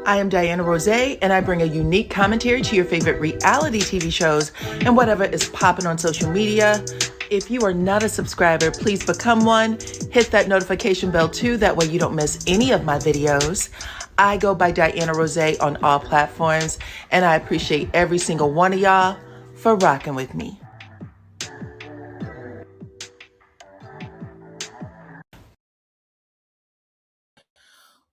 I am DYANAROZAY, and I bring a unique commentary to your favorite reality TV shows and whatever is popping on social media. If you are not a subscriber, please become one. Hit that notification bell too, that way you don't miss any of my videos. I go by DYANAROZAY on all platforms, and I appreciate every single one of y'all for rocking with me.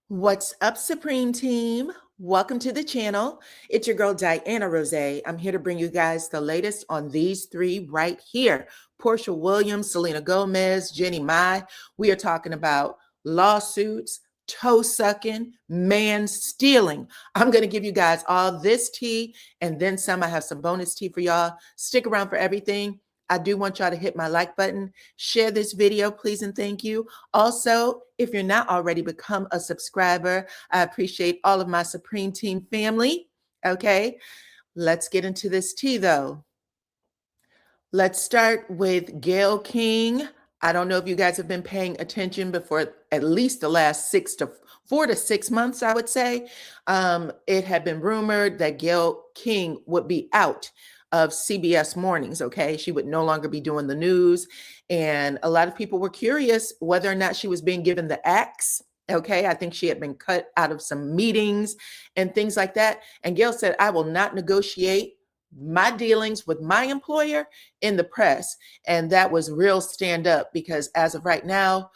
What's up, Supreme Team? Welcome to the channel. It's your girl, DYANAROZAY. I'm here to bring you guys the latest on these three right here. Porsha Williams, Selena Gomez, Jeannie Mai. We are talking about lawsuits, toe-sucking, man-stealing. I'm going to give you guys all this tea and then some. I have some bonus tea for y'all. Stick around for everything. I do want y'all to hit my like button, share this video, please and thank you. Also, if you're not already, become a subscriber. I appreciate all of my Supreme Team family. Okay, let's get into this tea though. Let's start with Gayle King. I don't know if you guys have been paying attention before at least the last 4 to 6 months, I would say. It had been rumored that Gayle King would be out of CBS mornings, okay? She would no longer be doing the news. And a lot of people were curious whether or not she was being given the axe, okay? I think she had been cut out of some meetings and things like that. And Gayle said, I will not negotiate my dealings with my employer in the press. And that was real stand up, because as of right now,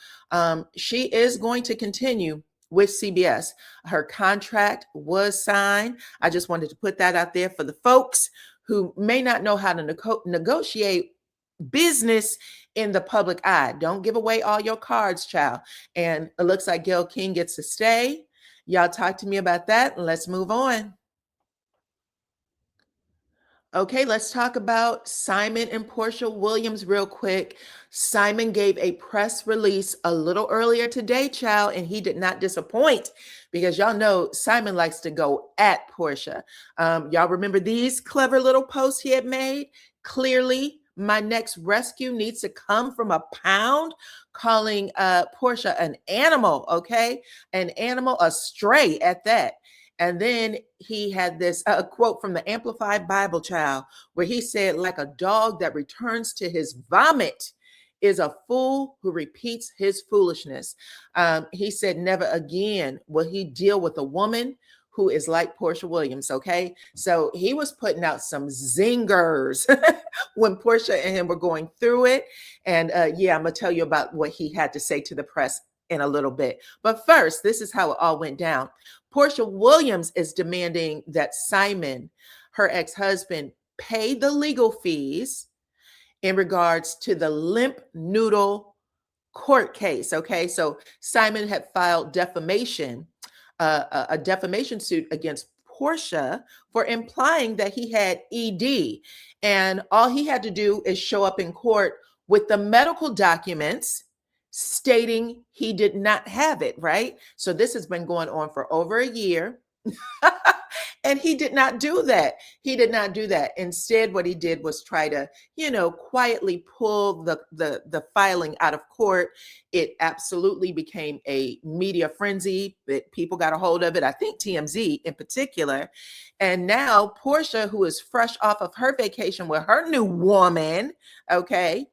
she is going to continue with CBS. Her contract was signed. I just wanted to put that out there for the folks who may not know how to negotiate business in the public eye. Don't give away all your cards, child. And it looks like Gayle King gets to stay. Y'all talk to me about that, and let's move on. Okay, let's talk about Simon and Porsha Williams real quick. Simon gave a press release a little earlier today, child, and he did not disappoint, because y'all know Simon likes to go at Porsha. Y'all remember these clever little posts he had made? Clearly, my next rescue needs to come from a pound, calling Porsha an animal, okay? An animal, a stray at that. And then he had this quote from the Amplified Bible, child, where he said, like a dog that returns to his vomit is a fool who repeats his foolishness. He said, never again will he deal with a woman who is like Porsha Williams, okay? So he was putting out some zingers when Porsha and him were going through it. And yeah, I'm gonna tell you about what he had to say to the press in a little bit. But first, this is how it all went down. Porsha Williams is demanding that Simon, her ex-husband, pay the legal fees in regards to the limp noodle court case, okay? So Simon had filed defamation, a defamation suit against Porsha for implying that he had ED. And all he had to do is show up in court with the medical documents stating he did not have it, right? So this has been going on for over a year. And he did not do that. He did not do that. Instead, what he did was try to, quietly pull the filing out of court. It absolutely became a media frenzy. People got a hold of it. I think TMZ in particular. And now Porsha, who is fresh off of her vacation with her new woman, okay?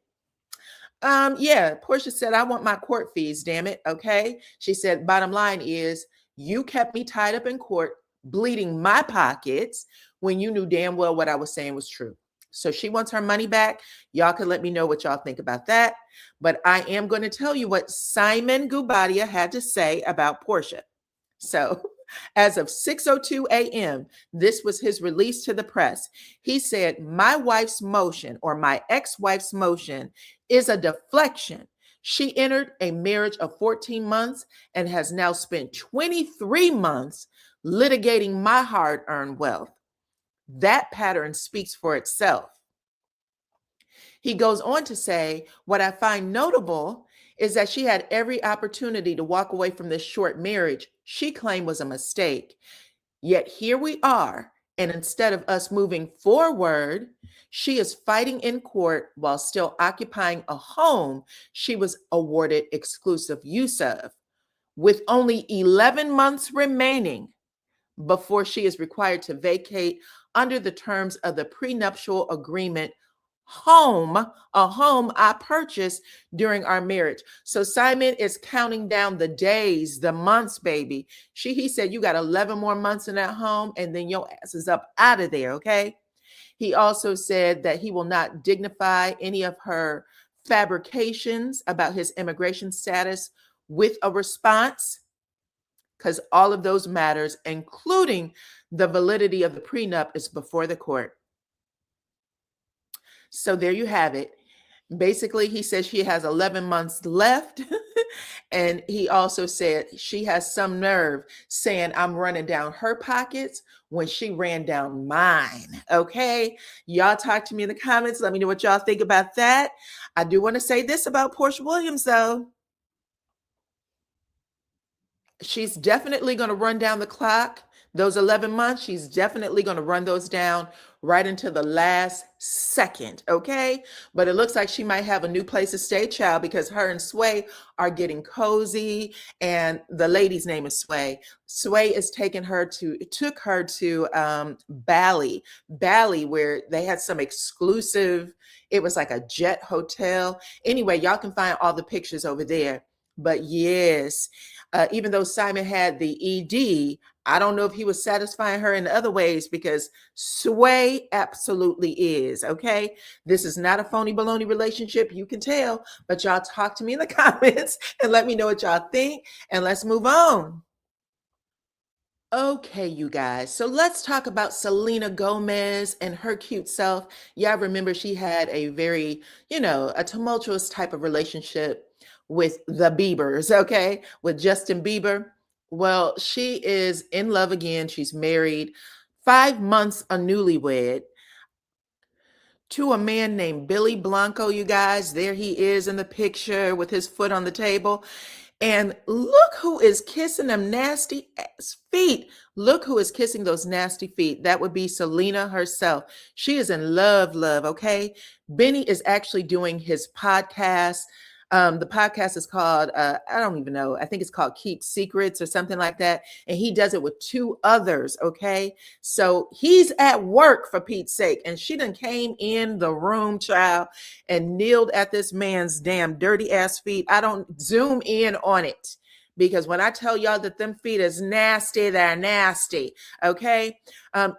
Yeah, Porsha said, I want my court fees, damn it, okay? She said, bottom line is, you kept me tied up in court, bleeding my pockets when you knew damn well what I was saying was true. So she wants her money back. Y'all can let me know what y'all think about that. But I am going to tell you what Simon Guobadia had to say about Porsha. So as of 6:02 a.m., this was his release to the press. He said, my wife's motion, or my ex-wife's motion, is a deflection. She entered a marriage of 14 months and has now spent 23 months litigating my hard-earned wealth. That pattern speaks for itself. He goes on to say, what I find notable is that she had every opportunity to walk away from this short marriage she claimed was a mistake. Yet here we are, and instead of us moving forward, she is fighting in court while still occupying a home she was awarded exclusive use of. With only 11 months remaining, before she is required to vacate under the terms of the prenuptial agreement a home I purchased during our marriage. So Simon is counting down the days, the months, baby. He said, you got 11 more months in that home, and then your ass is up out of there, okay? He also said that he will not dignify any of her fabrications about his immigration status with a response, because all of those matters, including the validity of the prenup, is before the court. So there you have it. Basically, he says she has 11 months left. And he also said she has some nerve saying I'm running down her pockets when she ran down mine. Okay. Y'all talk to me in the comments. Let me know what y'all think about that. I do want to say this about Porsha Williams, though. She's definitely going to run down the clock. Those 11 months, she's definitely going to run those down right into the last second, okay? But it looks like she might have a new place to stay, child, because her and Sway are getting cozy, and the lady's name is Sway. Sway is took her to Bali, where they had some exclusive, it was like a jet hotel. Anyway, y'all can find all the pictures over there. But yes, even though Simon had the ED, I don't know if he was satisfying her in other ways, because Sway absolutely is, okay? This is not a phony baloney relationship, you can tell, but y'all talk to me in the comments and let me know what y'all think, and let's move on. Okay, you guys. So let's talk about Selena Gomez and her cute self. Yeah, remember she had a very, a tumultuous type of relationship with the Biebers, okay? With Justin Bieber. Well, she is in love again. She's married, 5 months a newlywed, to a man named Billy Blanco, you guys. There he is in the picture with his foot on the table. And look who is kissing them nasty ass feet. Look who is kissing those nasty feet. That would be Selena herself. She is in love, okay? Benny is actually doing his podcast. The podcast is called, I don't even know. I think it's called Keep Secrets or something like that. And he does it with 2 others, okay? So he's at work, for Pete's sake. And she done came in the room, child, and kneeled at this man's damn dirty ass feet. I don't zoom in on it, because when I tell y'all that them feet is nasty, they're nasty, okay?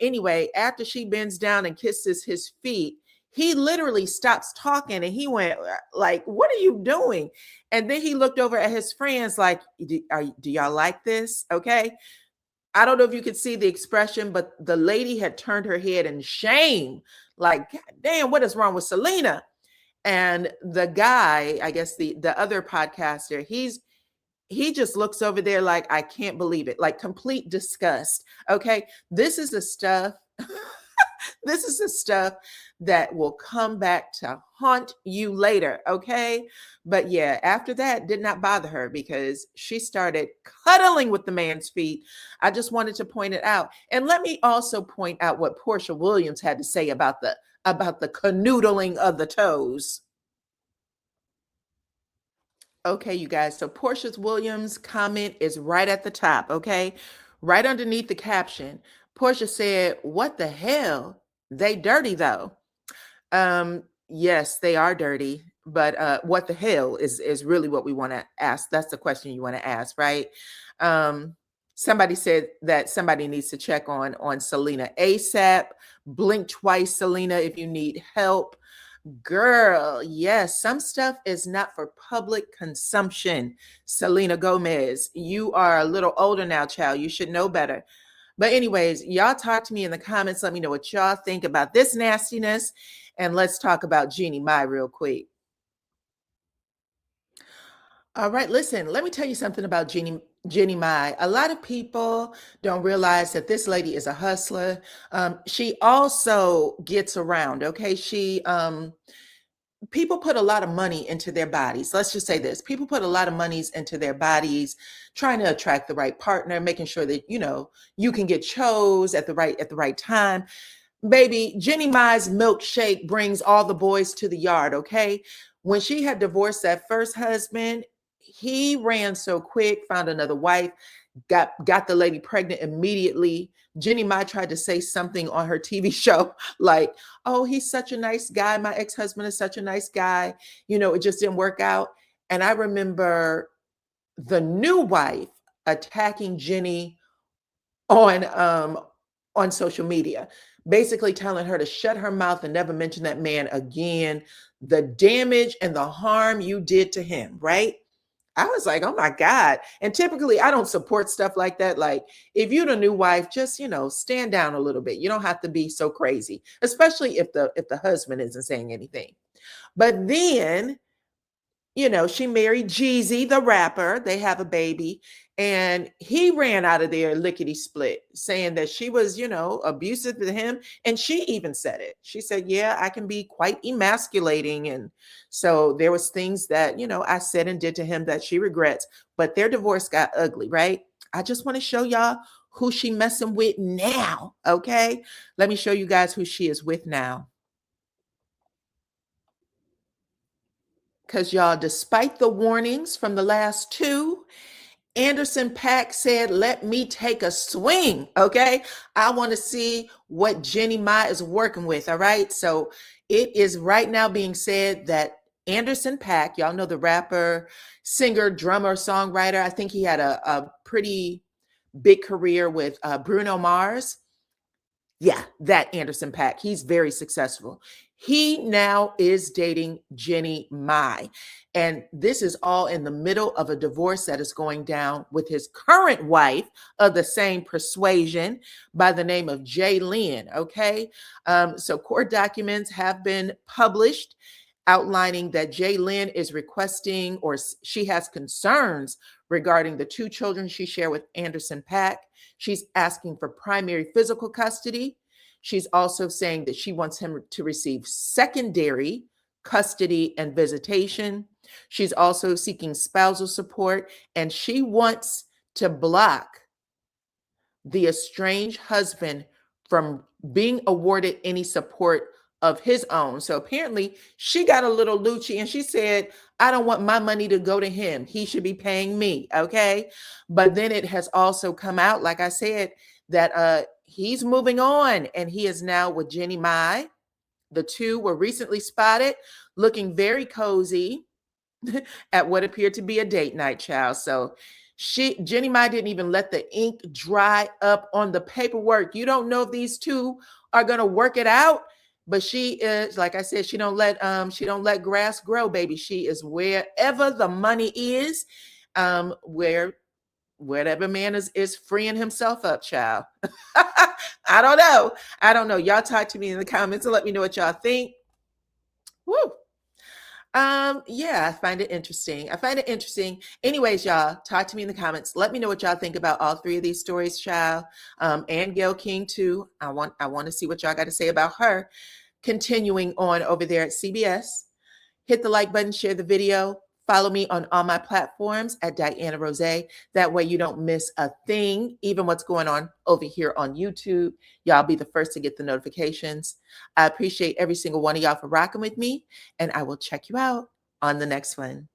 Anyway, after she bends down and kisses his feet, he literally stops talking, and he went like, what are you doing? And then he looked over at his friends like, do y'all like this? Okay. I don't know if you could see the expression, but the lady had turned her head in shame. Like, God damn, what is wrong with Selena? And the guy, I guess the other podcaster, he just looks over there like, I can't believe it, like complete disgust. Okay. This is the stuff. This is the stuff that will come back to haunt you later, okay? But yeah, after that, did not bother her, because she started cuddling with the man's feet. I just wanted to point it out. And let me also point out what Porsha Williams had to say about the canoodling of the toes. Okay, you guys, so Porsha Williams' comment is right at the top, okay? Right underneath the caption. Porsha said, what the hell? They dirty though. Yes, they are dirty, but what the hell is really what we want to ask. That's the question you want to ask, right? Somebody said that somebody needs to check on Selena ASAP. Blink twice, Selena, if you need help. Girl, yes, some stuff is not for public consumption. Selena Gomez, you are a little older now, child. You should know better. But anyways, y'all talk to me in the comments. Let me know what y'all think about this nastiness. And let's talk about Jeannie Mai real quick. All right, listen, let me tell you something about Jeannie Mai. A lot of people don't realize that this lady is a hustler. She also gets around, okay? People put a lot of money into their bodies. Let's just say this. People put a lot of monies into their bodies, trying to attract the right partner, making sure that, you can get chose at the right time. Baby, Jeannie Mai's milkshake brings all the boys to the yard, okay? When she had divorced that first husband, he ran so quick, found another wife, got the lady pregnant immediately. Jeannie Mai tried to say something on her TV show like, "Oh, he's such a nice guy. My ex-husband is such a nice guy." It just didn't work out. And I remember the new wife attacking Jeannie on social media, basically telling her to shut her mouth and never mention that man again. The damage and the harm you did to him, right? I was like, oh my God. And typically I don't support stuff like that. Like, if you're the new wife, just, stand down a little bit. You don't have to be so crazy, especially if the husband isn't saying anything. But then, she married Jeezy, the rapper. They have a baby. And he ran out of there lickety split, saying that she was, abusive to him. And she even said it. She said, yeah, I can be quite emasculating. And so there was things that, I said and did to him that she regrets. But their divorce got ugly, right? I just want to show y'all who she messing with now. Okay. Let me show you guys who she is with now. Because y'all, despite the warnings from the last two, Anderson .Paak said, let me take a swing, okay? I want to see what Jeannie Mai is working with, all right? So it is right now being said that Anderson .Paak, y'all know the rapper, singer, drummer, songwriter. I think he had a pretty big career with Bruno Mars. Yeah, that Anderson .Paak. He's very successful. He now is dating Jeannie Mai. And this is all in the middle of a divorce that is going down with his current wife of the same persuasion by the name of Jaylin. Okay. So court documents have been published outlining that Jaylin is requesting, or she has concerns regarding the two children she shared with Anderson .Paak. She's asking for primary physical custody. She's also saying that she wants him to receive secondary custody and visitation. She's also seeking spousal support, and she wants to block the estranged husband from being awarded any support of his own. So apparently she got a little loochy and she said, I don't want my money to go to him. He should be paying me. Okay. But then it has also come out, like I said, that he's moving on and he is now with Jeannie Mai. The two were recently spotted looking very cozy at what appeared to be a date night, child. So Jeannie Mai didn't even let the ink dry up on the paperwork. You don't know if these two are gonna work it out, but she is, like I said, she don't let grass grow, baby. She is wherever the money is, wherever man is freeing himself up, child. I don't know. I don't know. Y'all talk to me in the comments and let me know what y'all think. Woo. Yeah, I find it interesting. Anyways, y'all, talk to me in the comments. Let me know what y'all think about all three of these stories, child. And Gayle King too. I want to see what y'all got to say about her continuing on over there at CBS. Hit the like button, share the video. Follow me on all my platforms at DYANAROZAY. That way you don't miss a thing, even what's going on over here on YouTube. Y'all be the first to get the notifications. I appreciate every single one of y'all for rocking with me, and I will check you out on the next one.